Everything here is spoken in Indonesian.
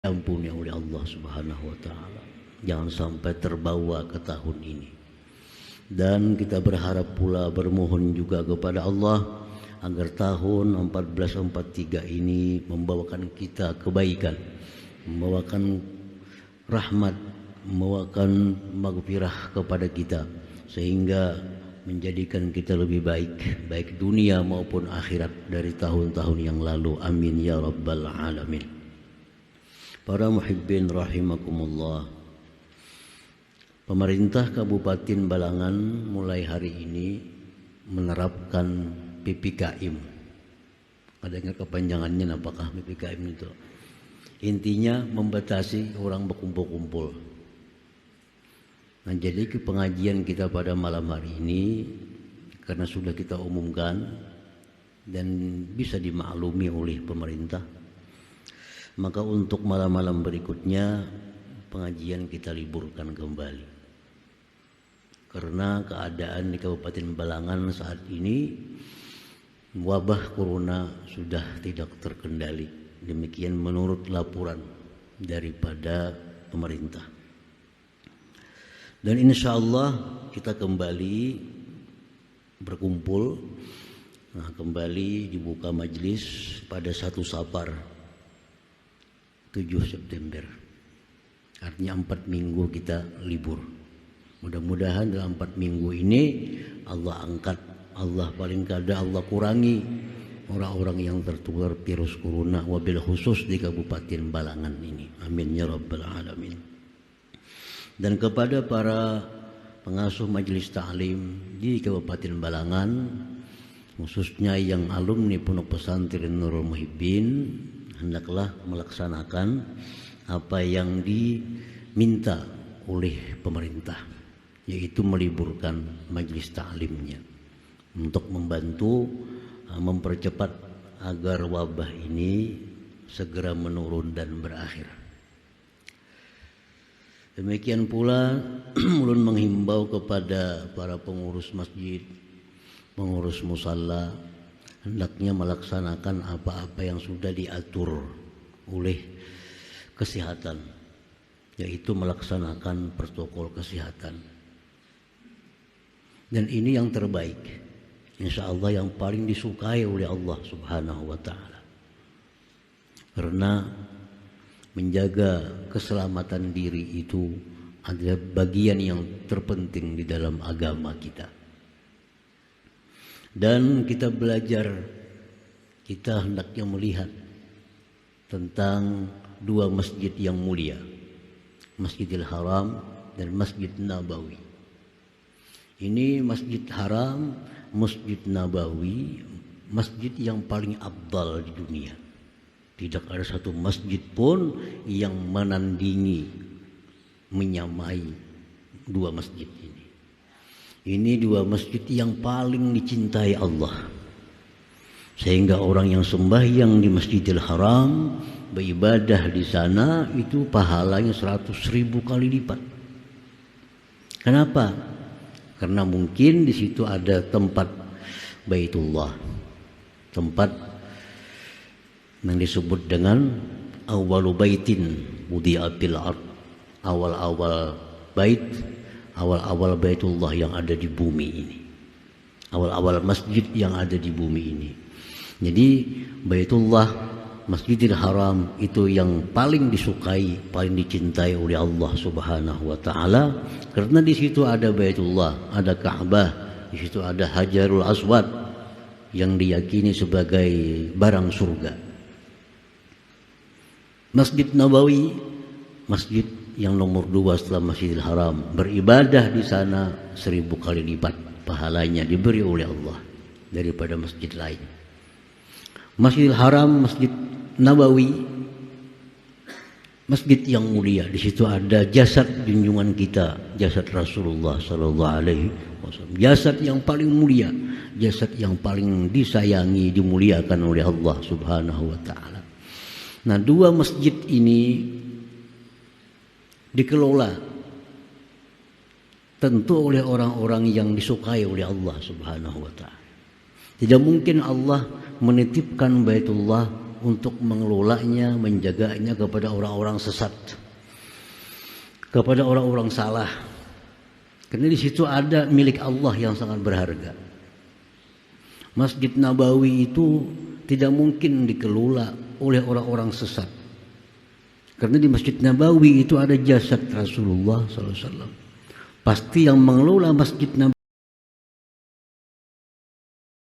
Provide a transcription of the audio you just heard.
Ampuni oleh Allah Subhanahu wa taala. Jangan sampai terbawa ke tahun ini. Dan kita berharap pula, bermohon juga kepada Allah agar tahun 1443 ini membawakan kita kebaikan, membawakan rahmat, membawakan maghfirah kepada kita, sehingga menjadikan kita lebih baik, baik dunia maupun akhirat dari tahun-tahun yang lalu. Amin ya rabbal alamin. Para muhibbin rahimakumullah, pemerintah Kabupaten Balangan mulai hari ini menerapkan PPKM. Ada yang kepanjangannya apakah PPKM itu? Intinya membatasi orang berkumpul-kumpul. Nah, jadi pengajian kita pada malam hari ini karena sudah kita umumkan dan bisa dimaklumi oleh pemerintah, maka untuk malam-malam berikutnya pengajian kita liburkan kembali. Karena keadaan di Kabupaten Balangan saat ini wabah corona sudah tidak terkendali. Demikian menurut laporan daripada pemerintah. Dan insya Allah kita kembali berkumpul. Nah, kembali dibuka majelis pada 1 Safar 7 September. Artinya 4 minggu kita libur. Mudah-mudahan dalam 4 minggu ini Allah angkat, Allah paling kada Allah kurangi orang-orang yang tertular virus corona, wabil khusus di Kabupaten Balangan ini. Amin ya rabbal alamin. Dan kepada para pengasuh majelis ta'lim di Kabupaten Balangan, khususnya yang alumni Pondok Pesantren Nurul Muhibbin, hendaklah melaksanakan apa yang diminta oleh pemerintah, yaitu meliburkan majelis ta'limnya untuk membantu mempercepat agar wabah ini segera menurun dan berakhir. Demikian pula ulun menghimbau kepada para pengurus masjid, pengurus musalla, hendaknya melaksanakan apa-apa yang sudah diatur oleh kesehatan, yaitu melaksanakan protokol kesehatan. Dan ini yang terbaik, insya Allah yang paling disukai oleh Allah Subhanahu wa ta'ala. Karena menjaga keselamatan diri itu adalah bagian yang terpenting di dalam agama kita. Dan kita belajar, kita hendaknya melihat tentang 2 masjid yang mulia, Masjidil Haram dan Masjid Nabawi. Ini Masjid Haram, Masjid Nabawi, masjid yang paling afdal di dunia. Tidak ada satu masjid pun yang menandingi, menyamai 2 masjid ini. Ini 2 masjid yang paling dicintai Allah. Sehingga orang yang sembahyang di Masjidil Haram, beribadah di sana, itu pahalanya 100.000 kali lipat. Kenapa? Karena mungkin di situ ada tempat Baitullah, tempat yang disebut dengan awwalu baitin wudi'a fil ard, awal-awal bait, awal-awal Baitullah yang ada di bumi ini, awal-awal masjid yang ada di bumi ini. Jadi Baitullah, Masjidil Haram itu yang paling disukai, paling dicintai oleh Allah Subhanahu wa ta'ala. Karena di situ ada Baitullah, ada Ka'bah, di situ ada Hajarul Aswad yang diyakini sebagai barang surga. Masjid Nabawi, masjid yang nomor 2 setelah Masjidil Haram, beribadah di sana 1000 kali lipat pahalanya diberi oleh Allah daripada masjid lain. Masjidil Haram, Masjid Nabawi, masjid yang mulia. Di situ ada jasad junjungan kita, jasad Rasulullah sallallahu alaihi wasallam. Jasad yang paling mulia, jasad yang paling disayangi, dimuliakan oleh Allah Subhanahu wa taala. Nah, 2 masjid ini dikelola tentu oleh orang-orang yang disukai oleh Allah Subhanahu wa taala. Tidak mungkin Allah menitipkan Baitullah untuk mengelolanya, menjaganya kepada orang-orang sesat, kepada orang-orang salah. Karena di situ ada milik Allah yang sangat berharga. Masjid Nabawi itu tidak mungkin dikelola oleh orang-orang sesat. Karena di Masjid Nabawi itu ada jasad Rasulullah SAW. Pasti yang mengelola Masjid Nabawi